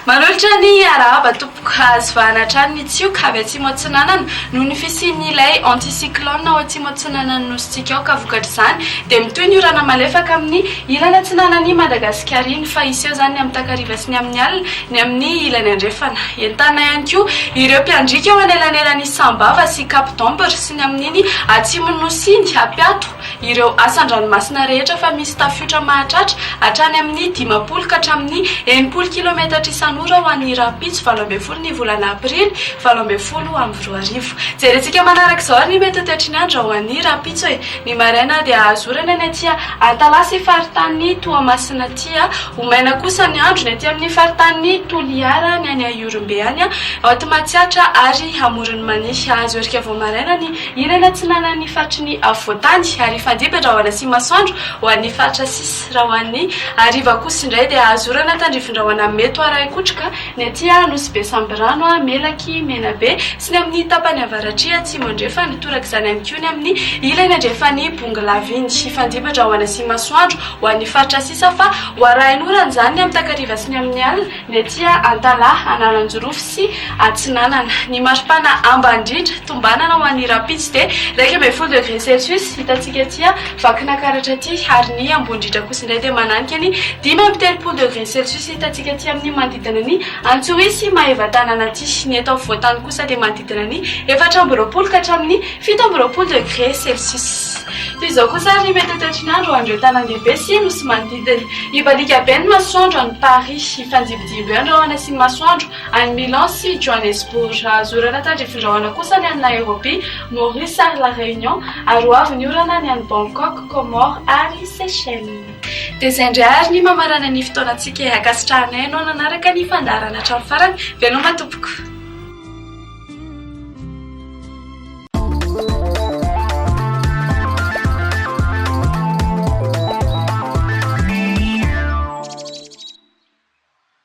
Manolotra ny araba tompoko azovana hatrany ny tsioka avy atsimo atsinanana noho ny fisian'ilay anticyclone ao atsimo atsinanana nositsika ao ka vokatra izany dia mitoy ny orana malefaka amin'ny ilany atsinanany Madagasikara iny fa iseo zany ny amin'ny takariva sy ny amin'ny alina ny amin'ny ilany andrefana entana ihany koa ireo mpiandrika ao anelanelan'ny Sambava sy Cap d'Ombre sy ny amin'iny atsimo nosiny apiato ireo asan-dranomasina rehetra fa misy tafiotra mahatratra hatrany amin'ny 10 ka hatramin'ny 80 kilometatra isan'ora ho an'ny Rapitso 12 ny volana Aprily 12 amby 2 jerentsika manaraka izao ny mety toetriny andro ho an'ny Rapitso ny maraina dia azorana ny aty Antalasy faritany Toamasina tia omaina kosa ny andro ny aty amin'ny faritany Toliara ny any Ayorombe any Matsiatra ary amorony manihy azo erika vao maraina ny irena tsinanan'ny faritry Voatany ary fandibatra ho an'ny Simasoandro ho an'ny faritra sisy raha ho an'ny ariva kosa indray dia azorana tandrivindrahoana meto araikotrika ny aty Nosy be Sambrano Melaky Menabe sy ny amin'ny tapany avaratry atsimo andrefa nitoraka izany amin'ny koa ny amin'ny ilany andrefany Bongolaviny fandibatra ho an'ny Simasoandro ho an'ny faritra sisa fa ho arahin'orana izany amin'ny takariva sy ny amin'ny alina ny aty Antala Analanjorofo sy Atsinanana ny maripana Ambandritra tombanana ho an'ny Rapitso dia 20 degré Celsius hitantsika aty vakina karatra aty ary ny Ambondritra kosa indray dia mananika ny 10 degré Celsius hitantsika aty amin'ny manodidina ny Antsohisy Mahevatanana aty ny eto Voatany kosa dia manodidina ny 4 ka hatramin'ny 7 degré Celsius toy izao kosa ny mety toetriny andro andreo tanan-dehibe sy nosy manodidina ibalika be ny masoandro any Paris ifandibidiby andro ao ana sy masoandro any Milan sy Johannesburg azorana tandrifindrahoana kosa ny any Nairobi Maurice ary La Réunion ary hoavy ny orana ny any Bangkok Comores ary Seychelles dia izay indray ary ny mamarana ny fotoanantsika akasitrahanay ianao nanaraka ny fandarana hatramin'ny farany veloma tompoko.